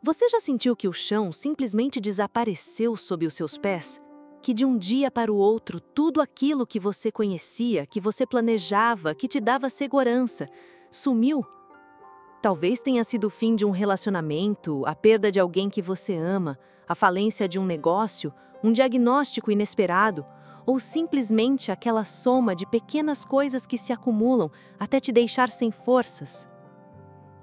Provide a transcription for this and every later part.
Você já sentiu que o chão simplesmente desapareceu sob os seus pés? Que de um dia para o outro, tudo aquilo que você conhecia, que você planejava, que te dava segurança, sumiu? Talvez tenha sido o fim de um relacionamento, a perda de alguém que você ama, a falência de um negócio, um diagnóstico inesperado, ou simplesmente aquela soma de pequenas coisas que se acumulam até te deixar sem forças.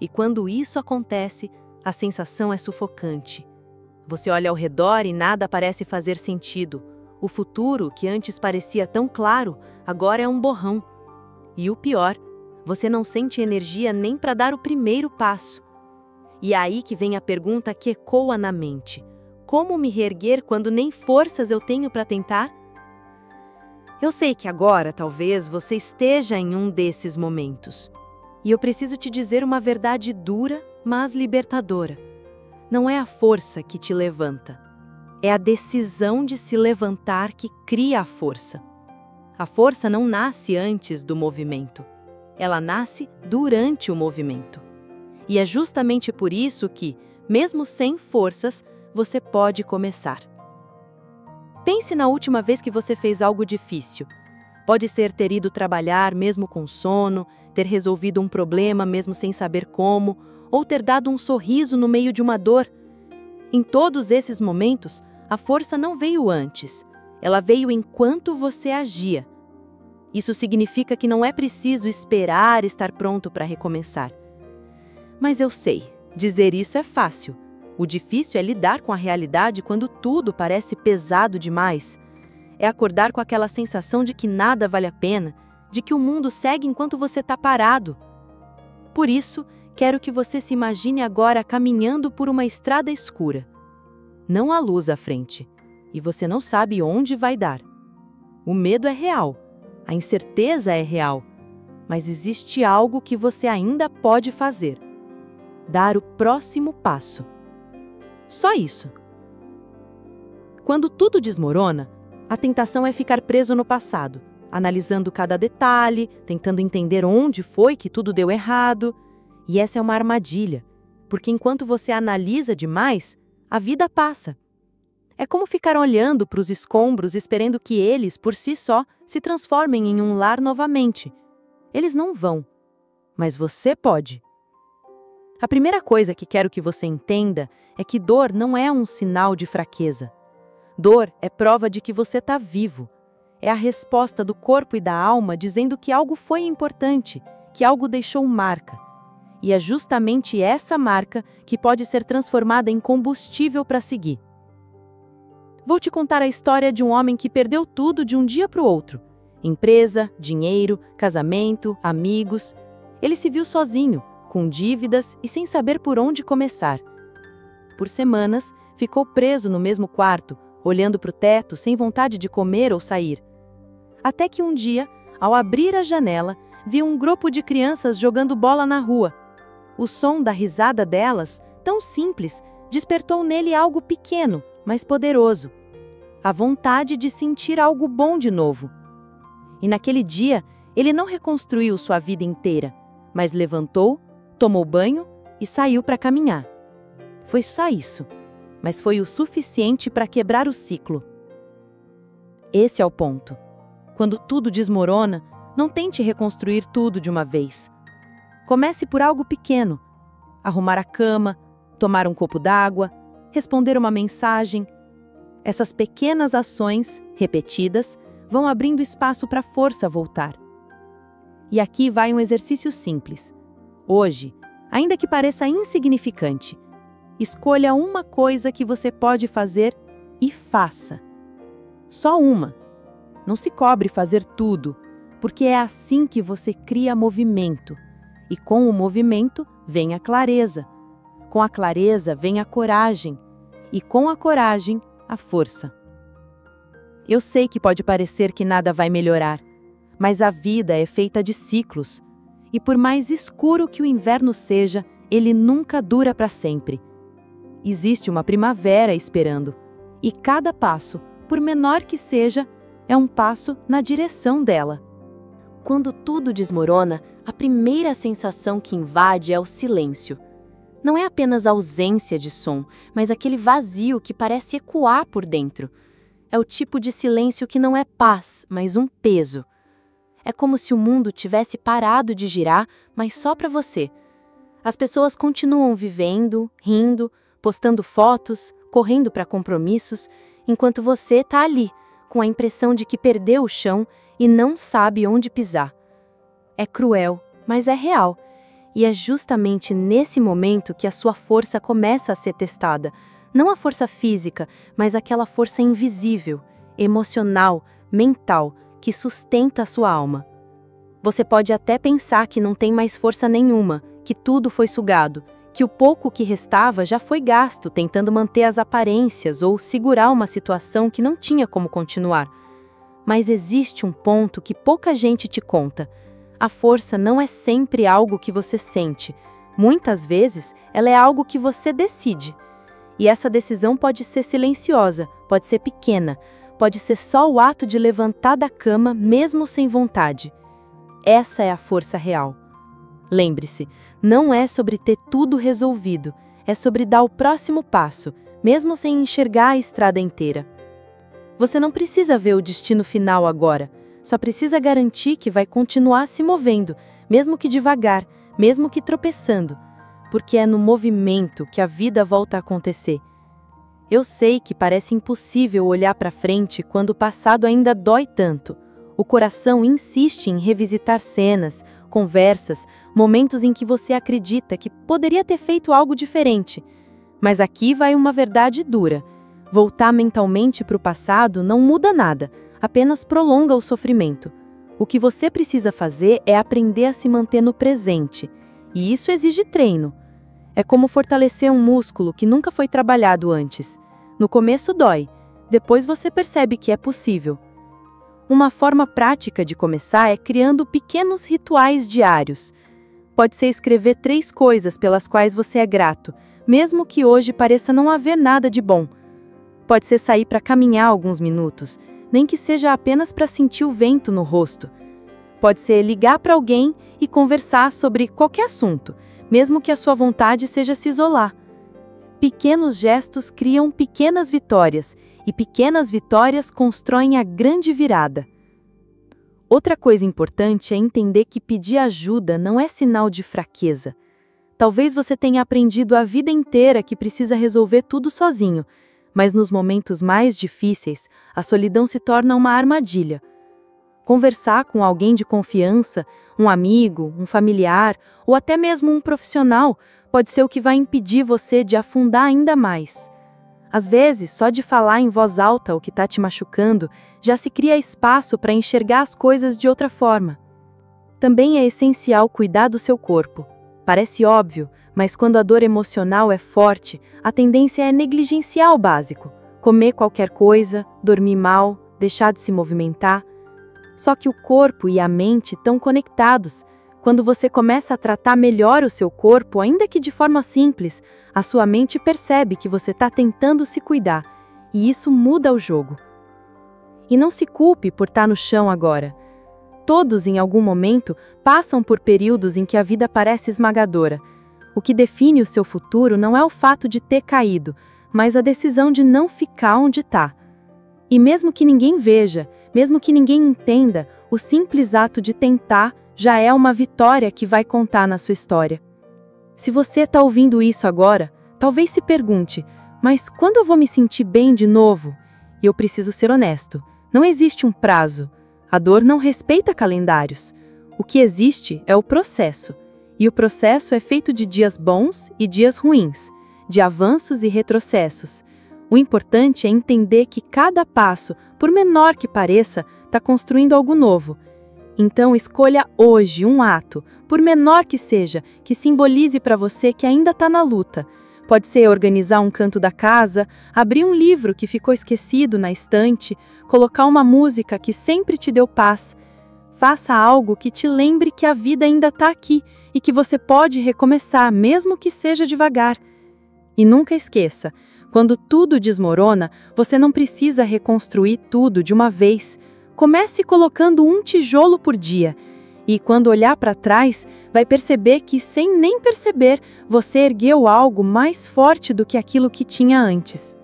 E quando isso acontece, a sensação é sufocante. Você olha ao redor e nada parece fazer sentido. O futuro, que antes parecia tão claro, agora é um borrão. E o pior, você não sente energia nem para dar o primeiro passo. E é aí que vem a pergunta que ecoa na mente: como me reerguer quando nem forças eu tenho para tentar? Eu sei que agora, talvez, você esteja em um desses momentos. E eu preciso te dizer uma verdade dura, mas libertadora. Não é a força que te levanta. É a decisão de se levantar que cria a força. A força não nasce antes do movimento. Ela nasce durante o movimento. E é justamente por isso que, mesmo sem forças, você pode começar. Pense na última vez que você fez algo difícil. Pode ser ter ido trabalhar mesmo com sono, ter resolvido um problema mesmo sem saber como, ou ter dado um sorriso no meio de uma dor. Em todos esses momentos, a força não veio antes. Ela veio enquanto você agia. Isso significa que não é preciso esperar estar pronto para recomeçar. Mas eu sei, dizer isso é fácil. O difícil é lidar com a realidade quando tudo parece pesado demais. É acordar com aquela sensação de que nada vale a pena, de que o mundo segue enquanto você está parado. Por isso, quero que você se imagine agora caminhando por uma estrada escura. Não há luz à frente, e você não sabe onde vai dar. O medo é real, a incerteza é real, mas existe algo que você ainda pode fazer: dar o próximo passo. Só isso. Quando tudo desmorona, a tentação é ficar preso no passado, analisando cada detalhe, tentando entender onde foi que tudo deu errado. E essa é uma armadilha, porque enquanto você analisa demais, a vida passa. É como ficar olhando para os escombros esperando que eles, por si só, se transformem em um lar novamente. Eles não vão, mas você pode. A primeira coisa que quero que você entenda é que dor não é um sinal de fraqueza. Dor é prova de que você está vivo. É a resposta do corpo e da alma dizendo que algo foi importante, que algo deixou marca. E é justamente essa marca que pode ser transformada em combustível para seguir. Vou te contar a história de um homem que perdeu tudo de um dia para o outro. Empresa, dinheiro, casamento, amigos. Ele se viu sozinho, com dívidas e sem saber por onde começar. Por semanas, ficou preso no mesmo quarto, olhando para o teto sem vontade de comer ou sair. Até que um dia, ao abrir a janela, viu um grupo de crianças jogando bola na rua. O som da risada delas, tão simples, despertou nele algo pequeno, mas poderoso. A vontade de sentir algo bom de novo. E naquele dia, ele não reconstruiu sua vida inteira, mas levantou, tomou banho e saiu para caminhar. Foi só isso, mas foi o suficiente para quebrar o ciclo. Esse é o ponto. Quando tudo desmorona, não tente reconstruir tudo de uma vez. Comece por algo pequeno. Arrumar a cama, tomar um copo d'água, responder uma mensagem. Essas pequenas ações, repetidas, vão abrindo espaço para a força voltar. E aqui vai um exercício simples. Hoje, ainda que pareça insignificante, escolha uma coisa que você pode fazer e faça. Só uma. Não se cobre fazer tudo, porque é assim que você cria movimento. E com o movimento vem a clareza. Com a clareza vem a coragem. E com a coragem, a força. Eu sei que pode parecer que nada vai melhorar, mas a vida é feita de ciclos. E por mais escuro que o inverno seja, ele nunca dura para sempre. Existe uma primavera esperando, e cada passo, por menor que seja, é um passo na direção dela. Quando tudo desmorona, a primeira sensação que invade é o silêncio. não é apenas ausência de som, mas aquele vazio que parece ecoar por dentro. É o tipo de silêncio que não é paz, mas um peso. É como se o mundo tivesse parado de girar, mas só para você. As pessoas continuam vivendo, rindo, postando fotos, correndo para compromissos, enquanto você está ali, com a impressão de que perdeu o chão e não sabe onde pisar. É cruel, mas é real. E é justamente nesse momento que a sua força começa a ser testada. Não a força física, mas aquela força invisível, emocional, mental, que sustenta a sua alma. Você pode até pensar que não tem mais força nenhuma, que tudo foi sugado, que o pouco que restava já foi gasto tentando manter as aparências ou segurar uma situação que não tinha como continuar. Mas existe um ponto que pouca gente te conta. A força não é sempre algo que você sente. Muitas vezes, ela é algo que você decide. E essa decisão pode ser silenciosa, pode ser pequena, pode ser só o ato de levantar da cama mesmo sem vontade. Essa é a força real. Lembre-se, não é sobre ter tudo resolvido, é sobre dar o próximo passo, mesmo sem enxergar a estrada inteira. Você não precisa ver o destino final agora, só precisa garantir que vai continuar se movendo, mesmo que devagar, mesmo que tropeçando, porque é no movimento que a vida volta a acontecer. Eu sei que parece impossível olhar para frente quando o passado ainda dói tanto. O coração insiste em revisitar cenas, conversas, momentos em que você acredita que poderia ter feito algo diferente. Mas aqui vai uma verdade dura. Voltar mentalmente para o passado não muda nada, apenas prolonga o sofrimento. O que você precisa fazer é aprender a se manter no presente. E isso exige treino. É como fortalecer um músculo que nunca foi trabalhado antes. No começo dói, depois você percebe que é possível. Uma forma prática de começar é criando pequenos rituais diários. Pode ser escrever 3 coisas pelas quais você é grato, mesmo que hoje pareça não haver nada de bom. Pode ser sair para caminhar alguns minutos, nem que seja apenas para sentir o vento no rosto. Pode ser ligar para alguém e conversar sobre qualquer assunto, mesmo que a sua vontade seja se isolar. Pequenos gestos criam pequenas vitórias, e pequenas vitórias constroem a grande virada. Outra coisa importante é entender que pedir ajuda não é sinal de fraqueza. Talvez você tenha aprendido a vida inteira que precisa resolver tudo sozinho, mas nos momentos mais difíceis, a solidão se torna uma armadilha. Conversar com alguém de confiança, um amigo, um familiar ou até mesmo um profissional pode ser o que vai impedir você de afundar ainda mais. Às vezes, só de falar em voz alta o que está te machucando, já se cria espaço para enxergar as coisas de outra forma. Também é essencial cuidar do seu corpo. Parece óbvio, mas quando a dor emocional é forte, a tendência é negligenciar o básico. Comer qualquer coisa, dormir mal, deixar de se movimentar. Só que o corpo e a mente estão conectados. Quando você começa a tratar melhor o seu corpo, ainda que de forma simples, a sua mente percebe que você está tentando se cuidar, e isso muda o jogo. E não se culpe por estar no chão agora. Todos, em algum momento, passam por períodos em que a vida parece esmagadora. O que define o seu futuro não é o fato de ter caído, mas a decisão de não ficar onde está. E mesmo que ninguém veja, mesmo que ninguém entenda, o simples ato de tentar já é uma vitória que vai contar na sua história. Se você está ouvindo isso agora, talvez se pergunte, mas quando eu vou me sentir bem de novo? E eu preciso ser honesto, não existe um prazo. A dor não respeita calendários. O que existe é o processo. E o processo é feito de dias bons e dias ruins, de avanços e retrocessos. O importante é entender que cada passo, por menor que pareça, está construindo algo novo. Então escolha hoje um ato, por menor que seja, que simbolize para você que ainda está na luta. Pode ser organizar um canto da casa, abrir um livro que ficou esquecido na estante, colocar uma música que sempre te deu paz. Faça algo que te lembre que a vida ainda está aqui e que você pode recomeçar, mesmo que seja devagar. E nunca esqueça, quando tudo desmorona, você não precisa reconstruir tudo de uma vez. Comece colocando um tijolo por dia. E quando olhar para trás, vai perceber que, sem nem perceber, você ergueu algo mais forte do que aquilo que tinha antes.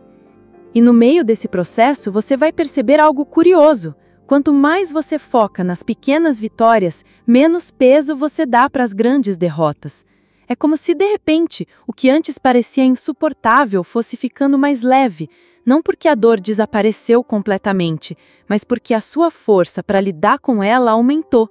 E no meio desse processo, você vai perceber algo curioso. Quanto mais você foca nas pequenas vitórias, menos peso você dá para as grandes derrotas. É como se, de repente, o que antes parecia insuportável fosse ficando mais leve, não porque a dor desapareceu completamente, mas porque a sua força para lidar com ela aumentou.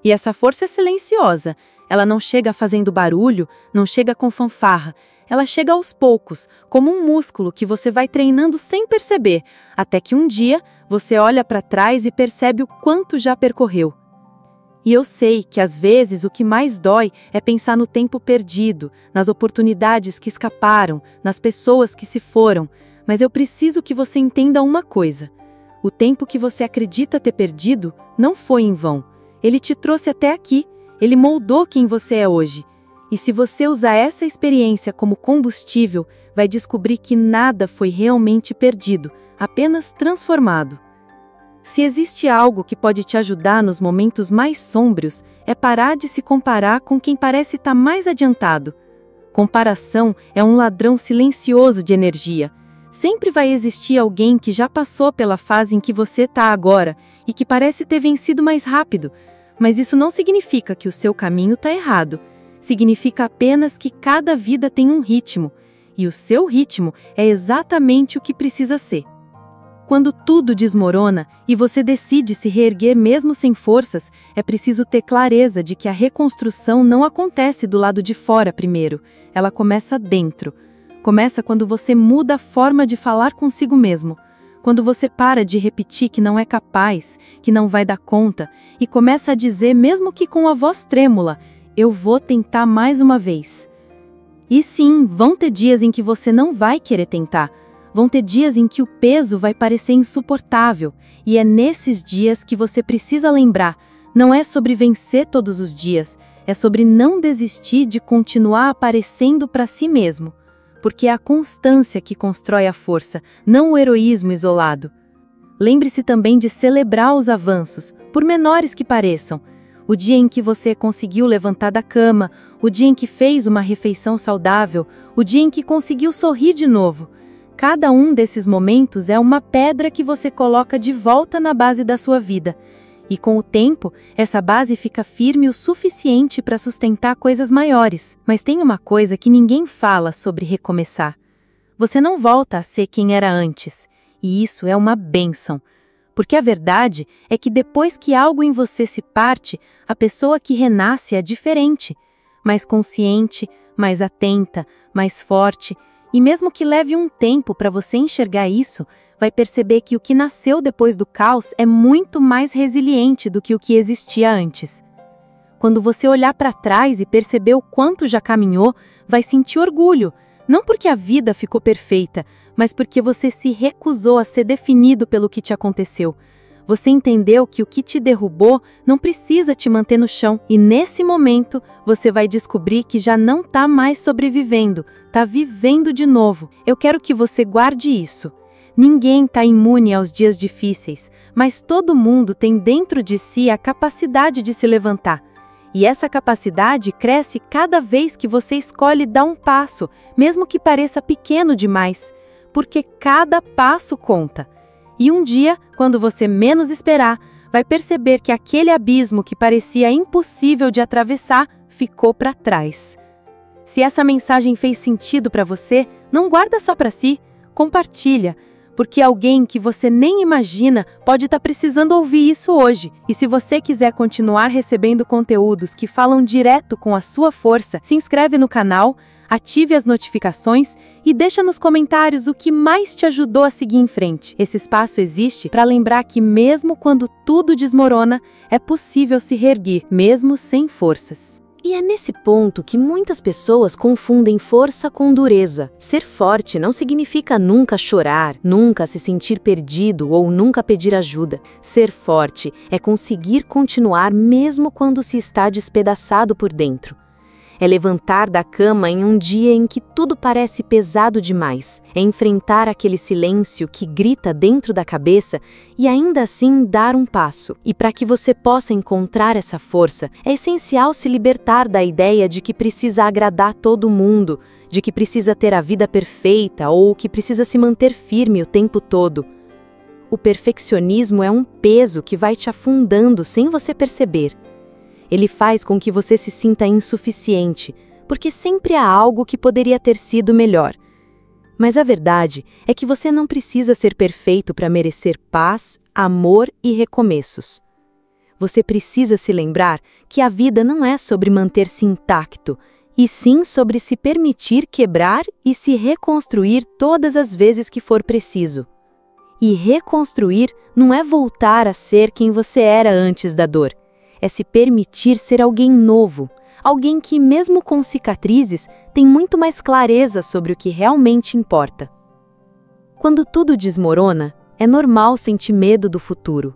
E essa força é silenciosa, ela não chega fazendo barulho, não chega com fanfarra, ela chega aos poucos, como um músculo que você vai treinando sem perceber, até que um dia você olha para trás e percebe o quanto já percorreu. E eu sei que às vezes o que mais dói é pensar no tempo perdido, nas oportunidades que escaparam, nas pessoas que se foram, mas eu preciso que você entenda uma coisa. O tempo que você acredita ter perdido não foi em vão. Ele te trouxe até aqui, ele moldou quem você é hoje. E se você usar essa experiência como combustível, vai descobrir que nada foi realmente perdido, apenas transformado. Se existe algo que pode te ajudar nos momentos mais sômbrios, é parar de se comparar com quem parece estar mais adiantado. Comparação é um ladrão silencioso de energia. Sempre vai existir alguém que já passou pela fase em que você está agora e que parece ter vencido mais rápido, mas isso não significa que o seu caminho está errado. Significa apenas que cada vida tem um ritmo, e o seu ritmo é exatamente o que precisa ser. Quando tudo desmorona e você decide se reerguer mesmo sem forças, é preciso ter clareza de que a reconstrução não acontece do lado de fora primeiro, ela começa dentro. Começa quando você muda a forma de falar consigo mesmo. Quando você para de repetir que não é capaz, que não vai dar conta, e começa a dizer, mesmo que com a voz trêmula, eu vou tentar mais uma vez. E sim, vão ter dias em que você não vai querer tentar. Vão ter dias em que o peso vai parecer insuportável. E é nesses dias que você precisa lembrar, não é sobre vencer todos os dias, é sobre não desistir de continuar aparecendo para si mesmo. Porque é a constância que constrói a força, não o heroísmo isolado. Lembre-se também de celebrar os avanços, por menores que pareçam. O dia em que você conseguiu levantar da cama, o dia em que fez uma refeição saudável, o dia em que conseguiu sorrir de novo. Cada um desses momentos é uma pedra que você coloca de volta na base da sua vida. E com o tempo, essa base fica firme o suficiente para sustentar coisas maiores. Mas tem uma coisa que ninguém fala sobre recomeçar. Você não volta a ser quem era antes. E isso é uma bênção. Porque a verdade é que depois que algo em você se parte, a pessoa que renasce é diferente. Mais consciente, mais atenta, mais forte. E mesmo que leve um tempo para você enxergar isso, vai perceber que o que nasceu depois do caos é muito mais resiliente do que o que existia antes. Quando você olhar para trás e perceber o quanto já caminhou, vai sentir orgulho, não porque a vida ficou perfeita, mas porque você se recusou a ser definido pelo que te aconteceu. Você entendeu que o que te derrubou não precisa te manter no chão, e nesse momento você vai descobrir que já não está mais sobrevivendo, está vivendo de novo. Eu quero que você guarde isso. Ninguém está imune aos dias difíceis, mas todo mundo tem dentro de si a capacidade de se levantar. E essa capacidade cresce cada vez que você escolhe dar um passo, mesmo que pareça pequeno demais, porque cada passo conta. E um dia, quando você menos esperar, vai perceber que aquele abismo que parecia impossível de atravessar ficou para trás. Se essa mensagem fez sentido para você, não guarda só para si, compartilha, porque alguém que você nem imagina pode estar precisando ouvir isso hoje. E se você quiser continuar recebendo conteúdos que falam direto com a sua força, se inscreve no canal, ative as notificações e deixa nos comentários o que mais te ajudou a seguir em frente. Esse espaço existe para lembrar que mesmo quando tudo desmorona, é possível se reerguer, mesmo sem forças. E é nesse ponto que muitas pessoas confundem força com dureza. Ser forte não significa nunca chorar, nunca se sentir perdido ou nunca pedir ajuda. Ser forte é conseguir continuar mesmo quando se está despedaçado por dentro. É levantar da cama em um dia em que tudo parece pesado demais. É enfrentar aquele silêncio que grita dentro da cabeça e ainda assim dar um passo. E para que você possa encontrar essa força, é essencial se libertar da ideia de que precisa agradar todo mundo, de que precisa ter a vida perfeita ou que precisa se manter firme o tempo todo. O perfeccionismo é um peso que vai te afundando sem você perceber. Ele faz com que você se sinta insuficiente, porque sempre há algo que poderia ter sido melhor. Mas a verdade é que você não precisa ser perfeito para merecer paz, amor e recomeços. Você precisa se lembrar que a vida não é sobre manter-se intacto, e sim sobre se permitir quebrar e se reconstruir todas as vezes que for preciso. E reconstruir não é voltar a ser quem você era antes da dor. É se permitir ser alguém novo, alguém que, mesmo com cicatrizes, tem muito mais clareza sobre o que realmente importa. Quando tudo desmorona, é normal sentir medo do futuro.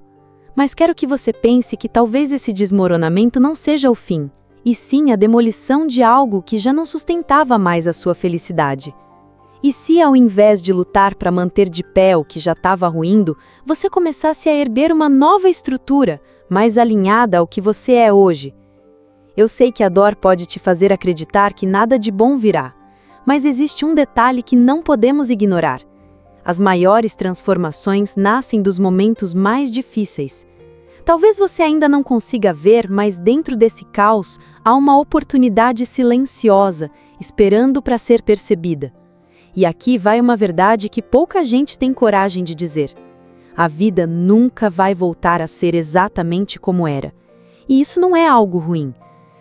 Mas quero que você pense que talvez esse desmoronamento não seja o fim, e sim a demolição de algo que já não sustentava mais a sua felicidade. E se, ao invés de lutar para manter de pé o que já estava ruindo, você começasse a erguer uma nova estrutura, mais alinhada ao que você é hoje? Eu sei que a dor pode te fazer acreditar que nada de bom virá, mas existe um detalhe que não podemos ignorar. As maiores transformações nascem dos momentos mais difíceis. Talvez você ainda não consiga ver, mas dentro desse caos há uma oportunidade silenciosa, esperando para ser percebida. E aqui vai uma verdade que pouca gente tem coragem de dizer. A vida nunca vai voltar a ser exatamente como era. E isso não é algo ruim,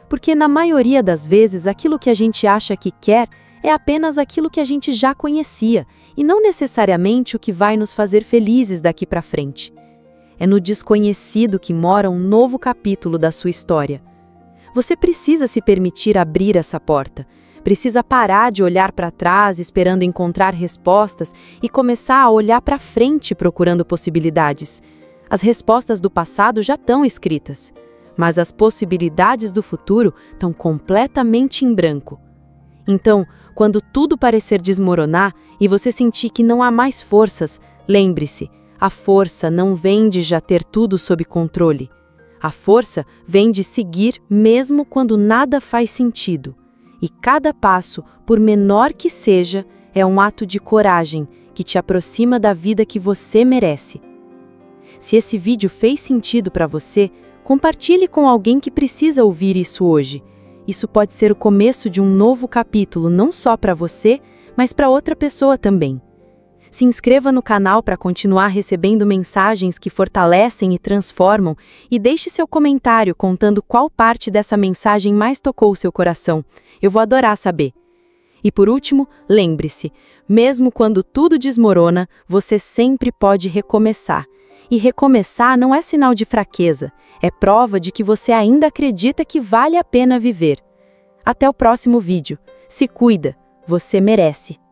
porque na maioria das vezes aquilo que a gente acha que quer é apenas aquilo que a gente já conhecia, e não necessariamente o que vai nos fazer felizes daqui para frente. É no desconhecido que mora um novo capítulo da sua história. Você precisa se permitir abrir essa porta. Precisa parar de olhar para trás esperando encontrar respostas e começar a olhar para frente procurando possibilidades. As respostas do passado já estão escritas, mas as possibilidades do futuro estão completamente em branco. Então, quando tudo parecer desmoronar e você sentir que não há mais forças, lembre-se, a força não vem de já ter tudo sob controle. A força vem de seguir mesmo quando nada faz sentido. E cada passo, por menor que seja, é um ato de coragem que te aproxima da vida que você merece. Se esse vídeo fez sentido para você, compartilhe com alguém que precisa ouvir isso hoje. Isso pode ser o começo de um novo capítulo, não só para você, mas para outra pessoa também. Se inscreva no canal para continuar recebendo mensagens que fortalecem e transformam, e deixe seu comentário contando qual parte dessa mensagem mais tocou o seu coração. Eu vou adorar saber. E por último, lembre-se, mesmo quando tudo desmorona, você sempre pode recomeçar. E recomeçar não é sinal de fraqueza, é prova de que você ainda acredita que vale a pena viver. Até o próximo vídeo. Se cuida, você merece.